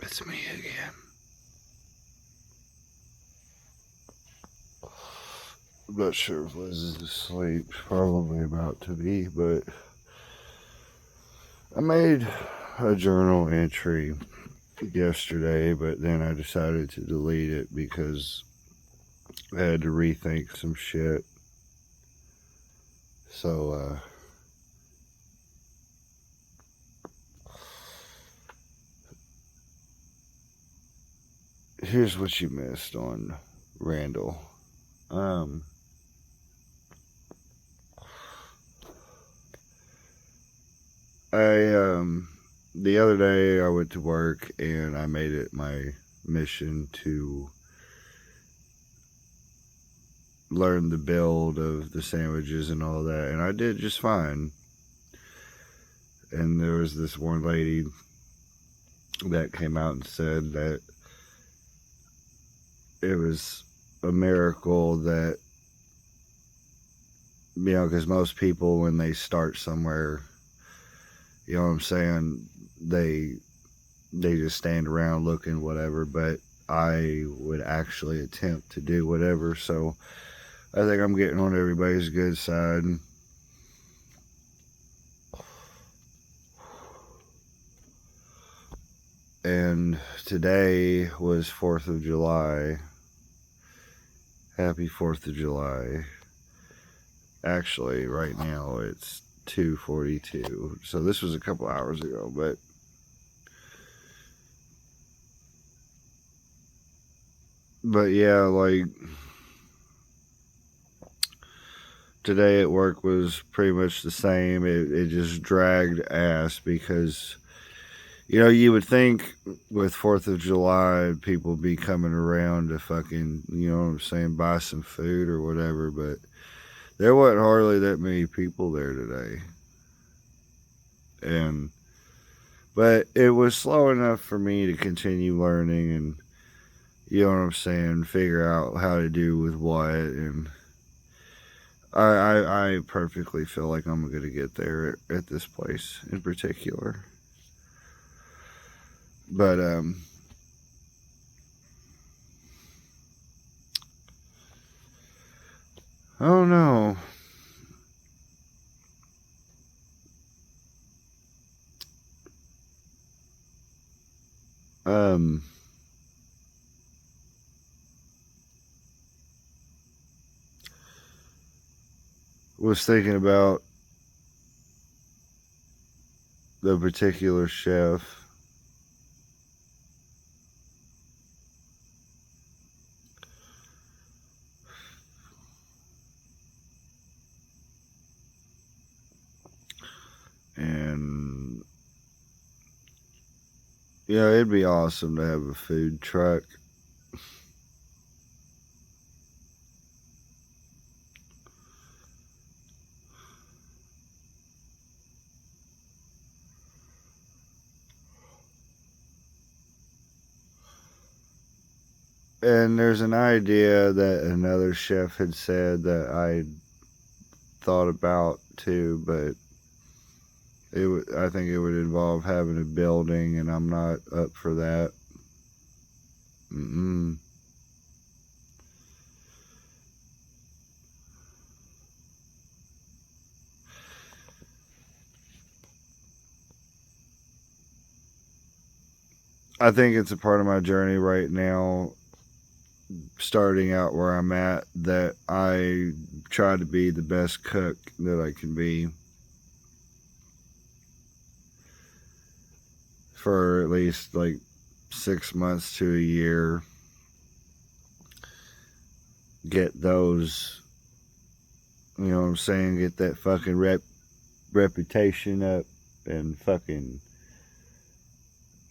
It's me again. I'm not sure if Liz is asleep. Probably about to be, but I made a journal entry yesterday, but then I decided to delete it because I had to rethink some shit. So, here's what you missed on Randall. The other day I went to work and I made it my mission to learn the build of the sandwiches and all that, and I did just fine. And there was this one lady that came out and said that it was a miracle that, because most people when they start somewhere, you know what I'm saying, they just stand around looking whatever, but I would actually attempt to do whatever. So I think I'm getting on everybody's good side. And today was 4th of July. Happy 4th of July. Actually, right now it's 2:42. So this was a couple hours ago, but yeah, like today at work was pretty much the same. It just dragged ass because, you would think with 4th of July, people be coming around to fucking, you know what I'm saying, buy some food or whatever, but there wasn't hardly that many people there today. But it was slow enough for me to continue learning and, you know what I'm saying, figure out how to do with what, and I perfectly feel like I'm going to get there at this place in particular. But, I don't know. Was thinking about the particular chef. And, it'd be awesome to have a food truck. And there's an idea that another chef had said that I thought about too, but I think it would involve having a building, and I'm not up for that. Mm-mm. I think it's a part of my journey right now, starting out where I'm at, that I try to be the best cook that I can be for at least like 6 months to a year. Get those, you know what I'm saying, get that fucking reputation up, and fucking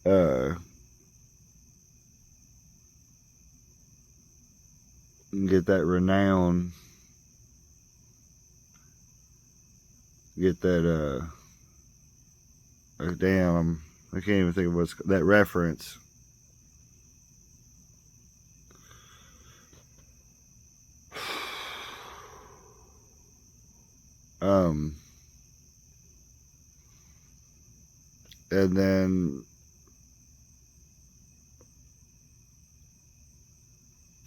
uh get that renown, get that damn, I can't even think of what's that reference. um and then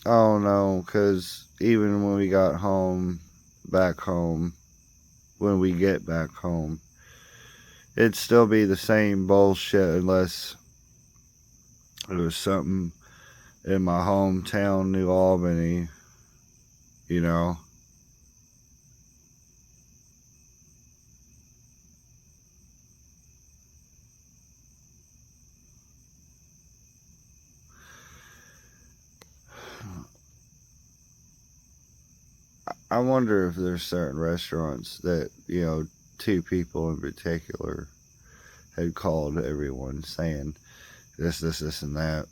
Oh no, because even when we got home, back home, when we get back home, it'd still be the same bullshit unless it was something in my hometown, New Albany, you know. I wonder if there's certain restaurants that, two people in particular had called everyone saying this, and that.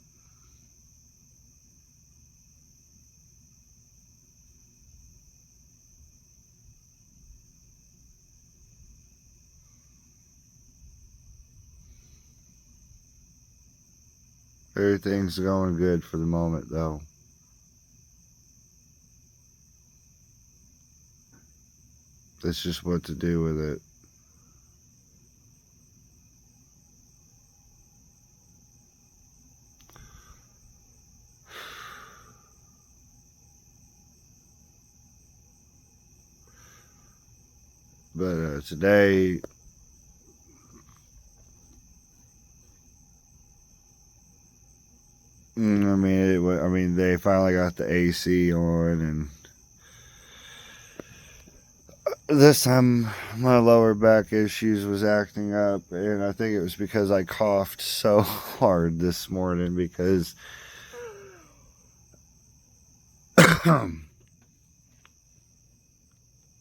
Everything's going good for the moment, though. It's just what to do with it. But today, I mean, they finally got the AC on, and this time my lower back issues was acting up, and I think it was because I coughed so hard this morning because it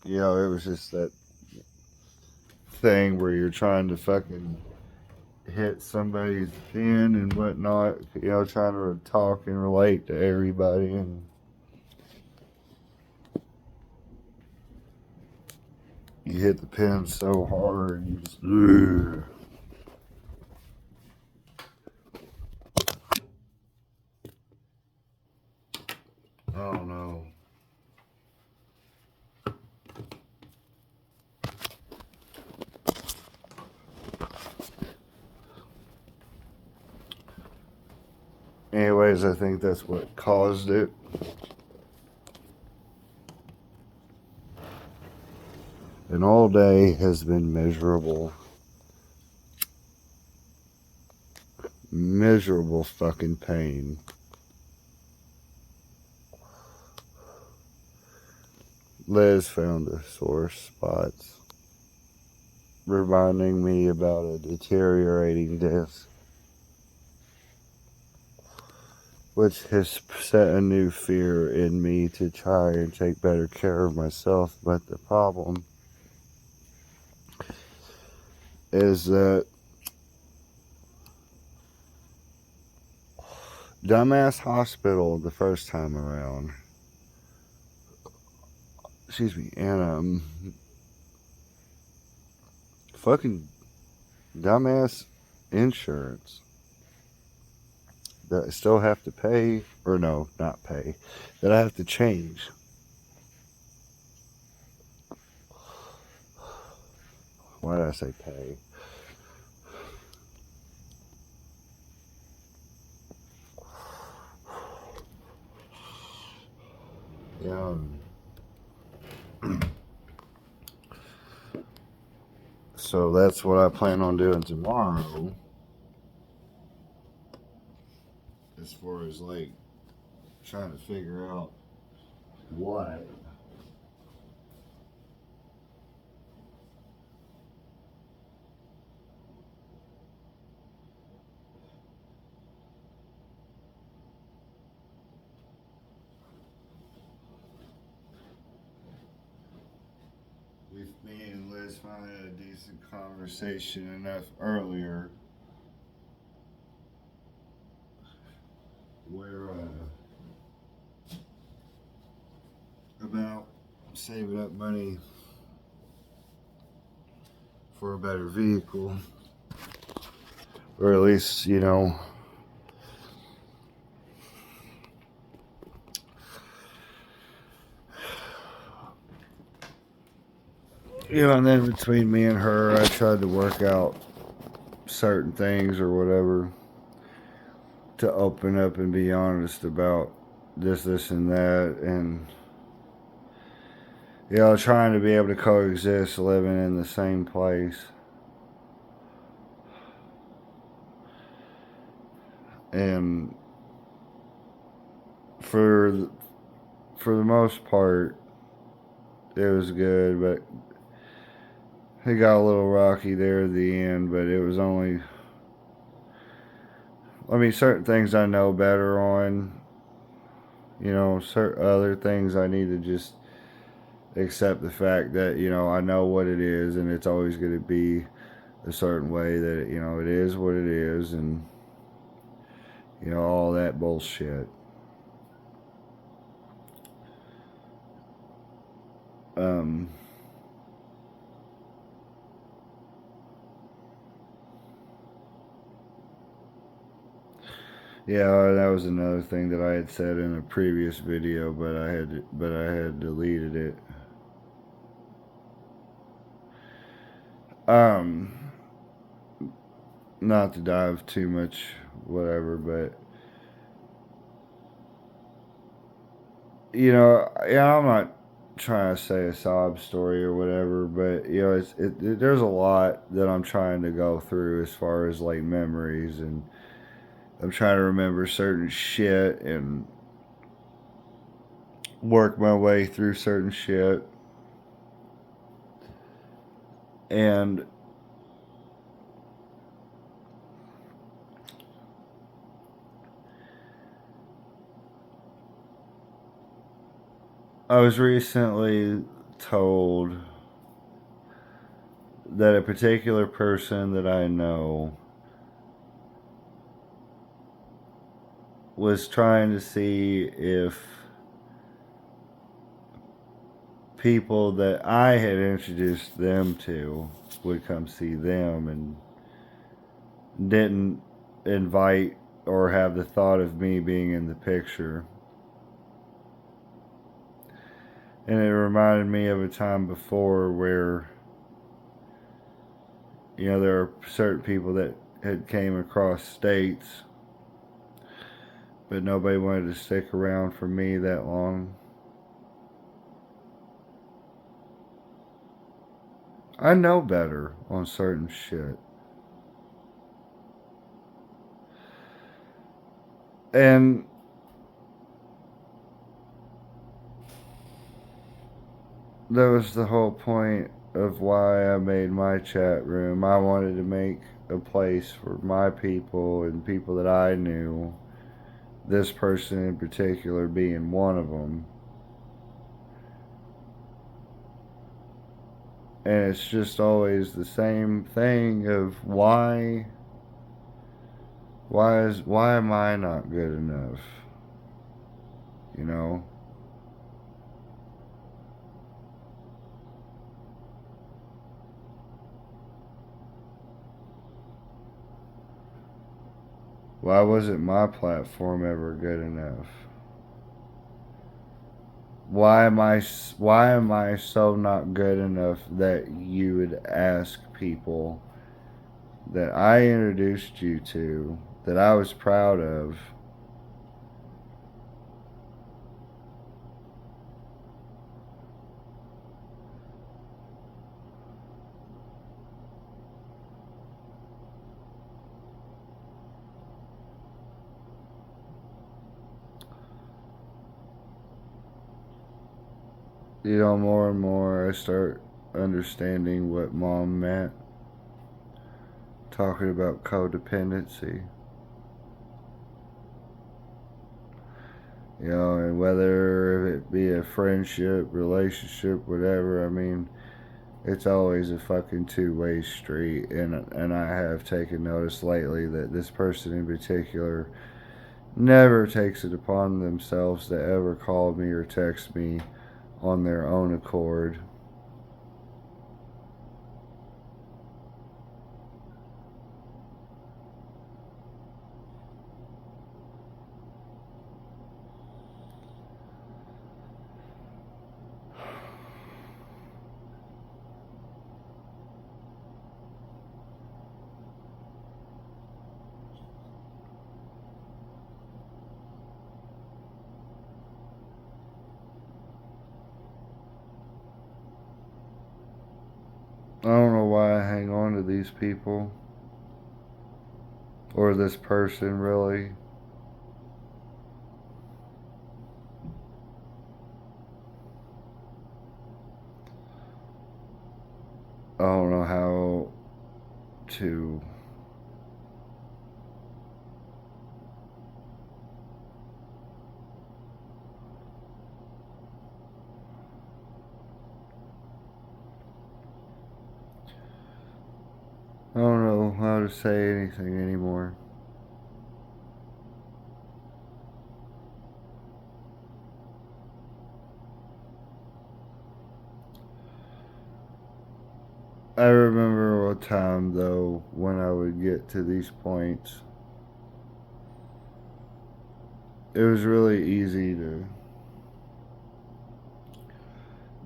was just that thing where you're trying to fucking hit somebody's pin and whatnot, trying to talk and relate to everybody, and you hit the pin so hard, you just, ugh. I don't know. Anyways, I think that's what caused it. And all day has been miserable. Miserable fucking pain. Liz found the sore spots, reminding me about a deteriorating disc, which has set a new fear in me to try and take better care of myself. But the problem is that dumbass hospital the first time around, excuse me, and fucking dumbass insurance that I still have to pay, or no, not pay, that I have to change. Why did I say pay? Yeah. So that's what I plan on doing tomorrow. As far as like trying to figure out what. Me and Liz finally had a decent conversation enough earlier where about saving up money for a better vehicle, or at least and then between me and her, I tried to work out certain things or whatever to open up and be honest about this, and that, and trying to be able to coexist, living in the same place, and for for the most part, it was good, but it got a little rocky there at the end. But it was only, I mean, certain things I know better on. Certain other things I need to just accept the fact that I know what it is, and it's always going to be a certain way that it is what it is, and all that bullshit. Um, yeah, that was another thing that I had said in a previous video, but I had deleted it. Um, Not to dive too much, whatever, but yeah, I'm not trying to say a sob story or whatever, but there's a lot that I'm trying to go through as far as like memories, and I'm trying to remember certain shit and work my way through certain shit. And I was recently told that a particular person that I know was trying to see if people that I had introduced them to would come see them, and didn't invite or have the thought of me being in the picture. And it reminded me of a time before where there are certain people that had came across states, but nobody wanted to stick around for me that long. I know better on certain shit. And that was the whole point of why I made my chat room. I wanted to make a place for my people and people that I knew, this person in particular being one of them. And it's just always the same thing of why am I not good enough? You know? Why wasn't my platform ever good enough? Why am I so not good enough that you would ask people that I introduced you to, that I was proud of? More and more I start understanding what mom meant, talking about codependency. And whether it be a friendship, relationship, whatever, I mean, it's always a fucking two-way street. And I have taken notice lately that this person in particular never takes it upon themselves to ever call me or text me on their own accord. to these people. Or this person, really. I don't know how to. I don't know how to say anything anymore. I remember a time, though, when I would get to these points. It was really easy to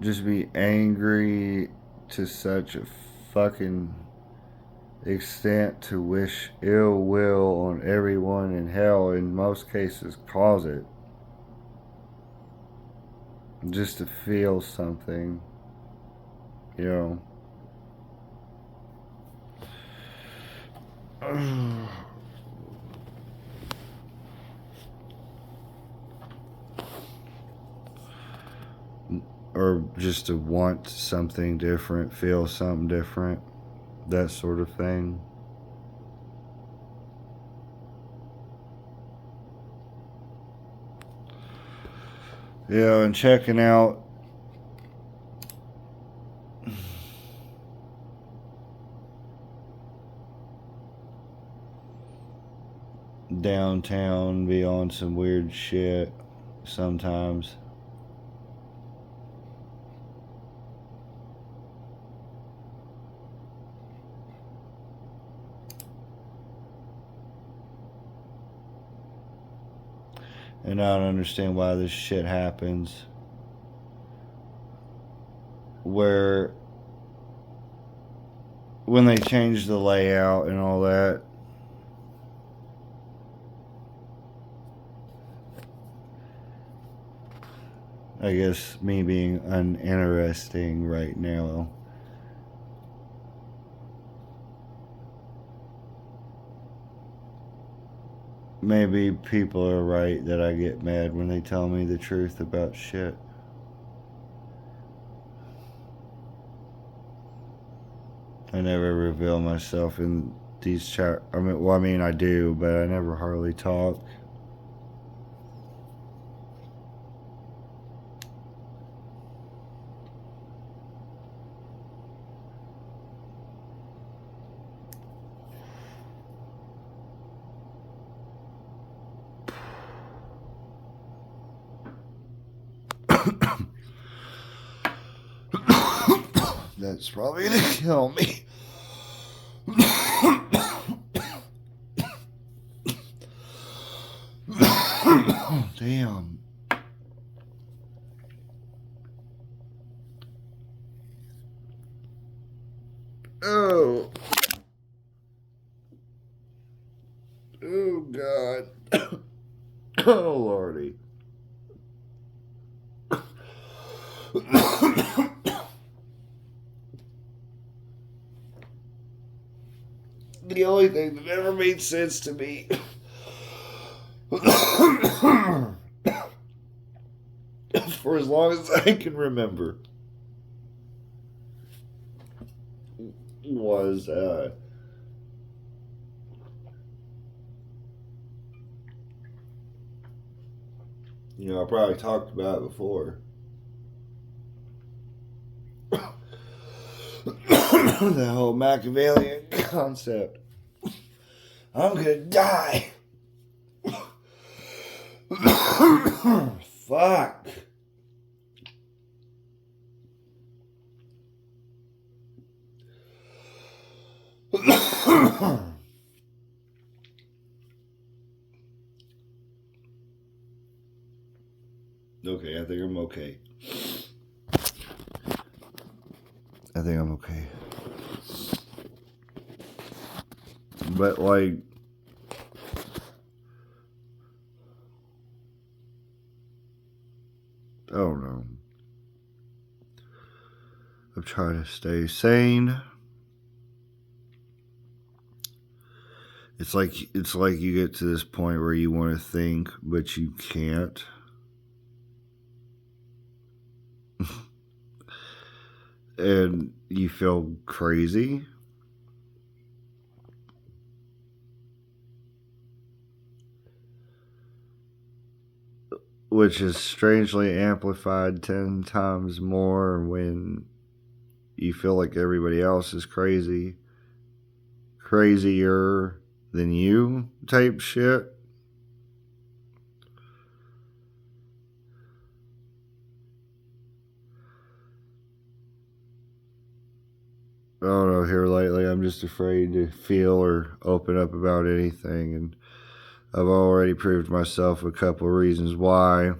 just be angry to such a fucking extent to wish ill will on everyone in hell, in most cases cause it. Just to feel something, you know. Or just to want something different, feel something different, that sort of thing. Yeah, and checking out downtown be on some weird shit sometimes. And I don't understand why this shit happens. Where when they change the layout and all that, I guess me being uninteresting right now, maybe people are right that I get mad when they tell me the truth about shit. I never reveal myself in these chat. I mean, I do, but I never hardly talk. That's probably gonna kill me. Damn. Oh. Oh, God. Oh, Lordy. The only thing that ever made sense to me for as long as I can remember was I probably talked about it before. The whole Machiavellian concept. I'm gonna die. Fuck. Okay, I think I'm okay. I think I'm okay. But, like, I don't know. I'm trying to stay sane. It's like you get to this point where you want to think, but you can't. And you feel crazy. Which is strangely amplified 10 times more when you feel like everybody else is crazy. Crazier than you type shit. I don't know, here lately I'm just afraid to feel or open up about anything, and I've already proved myself a couple of reasons why.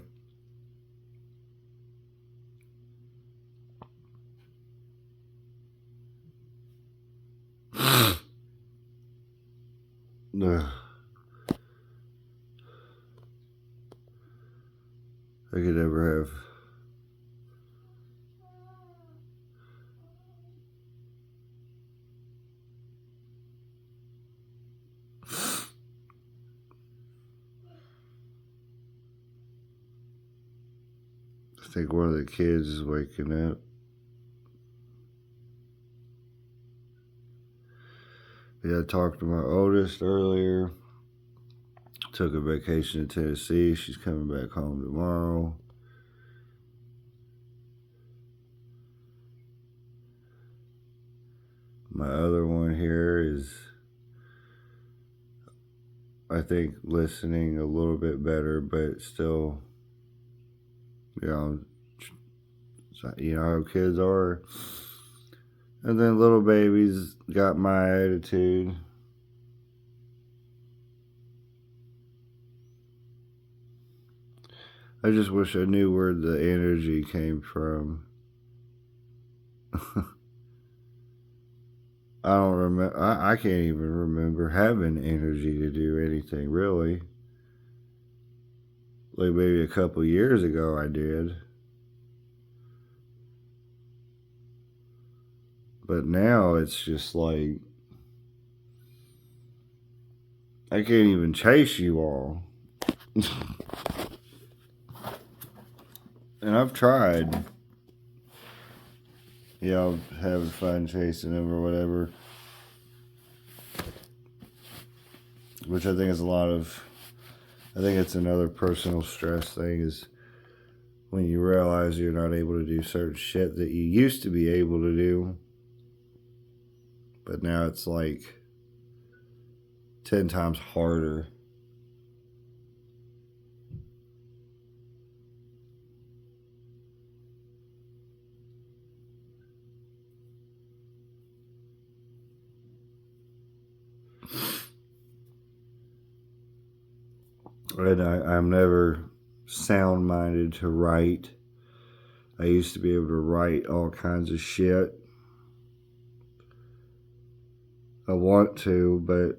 Ugh. I could never have. I think one of the kids is waking up. Yeah, I talked to my oldest earlier. Took a vacation to Tennessee. She's coming back home tomorrow. My other one here is, I think, listening a little bit better, but still, you know how kids are. And then little baby's got my attitude. I just wish I knew where the energy came from. I don't remember. I can't even remember having energy to do anything, really. Like maybe a couple years ago I did. But now it's just like, I can't even chase you all. And I've tried. Having fun chasing them or whatever. Which I think is I think it's another personal stress thing, is when you realize you're not able to do certain shit that you used to be able to do. But now it's like 10 times harder. And I'm never sound minded to write. I used to be able to write all kinds of shit. I want to, but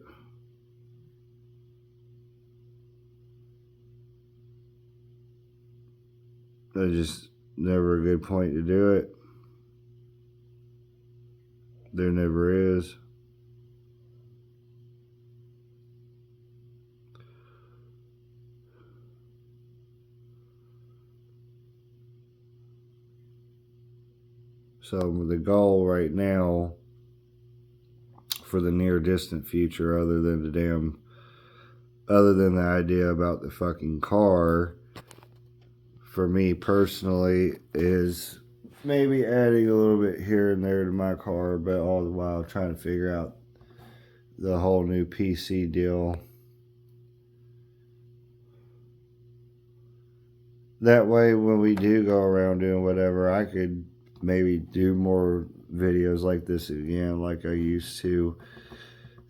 there's just never a good point to do it. There never is. So the goal right now for the near distant future, other than the idea about the fucking car, for me personally, is maybe adding a little bit here and there to my car, but all the while trying to figure out the whole new PC deal. That way, when we do go around doing whatever, I could maybe do more videos like this again, like I used to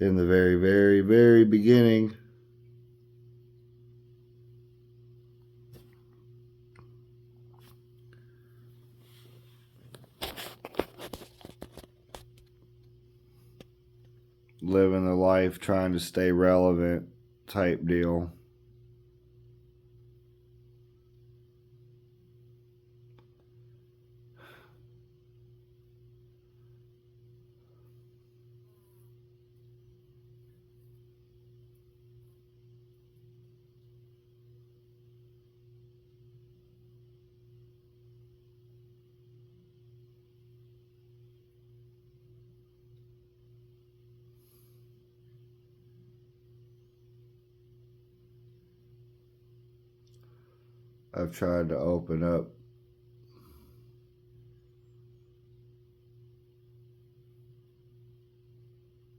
in the very, very, very beginning. Living the life, trying to stay relevant type deal. I've tried to open up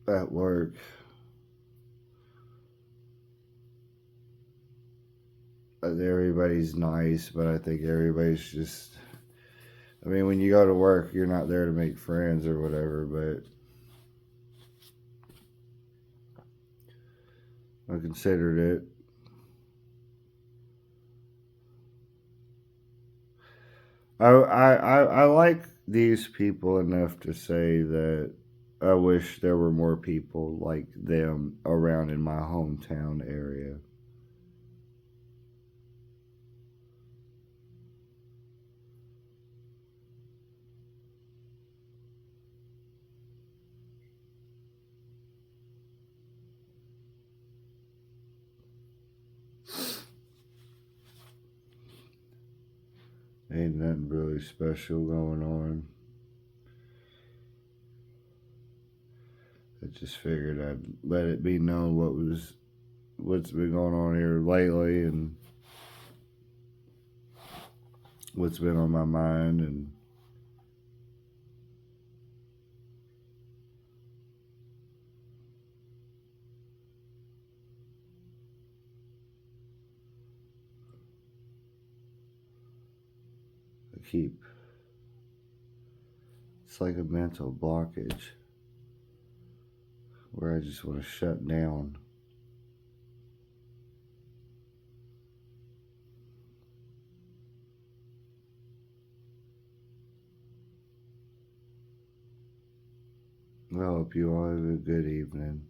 at work. Everybody's nice, but I think everybody's just. I mean, when you go to work, you're not there to make friends or whatever, but I considered it. I like these people enough to say that I wish there were more people like them around in my hometown area. Ain't nothing really special going on. I just figured I'd let it be known what's been going on here lately and what's been on my mind, and I keep it's like a mental blockage where I just want to shut down. I hope you all have a good evening.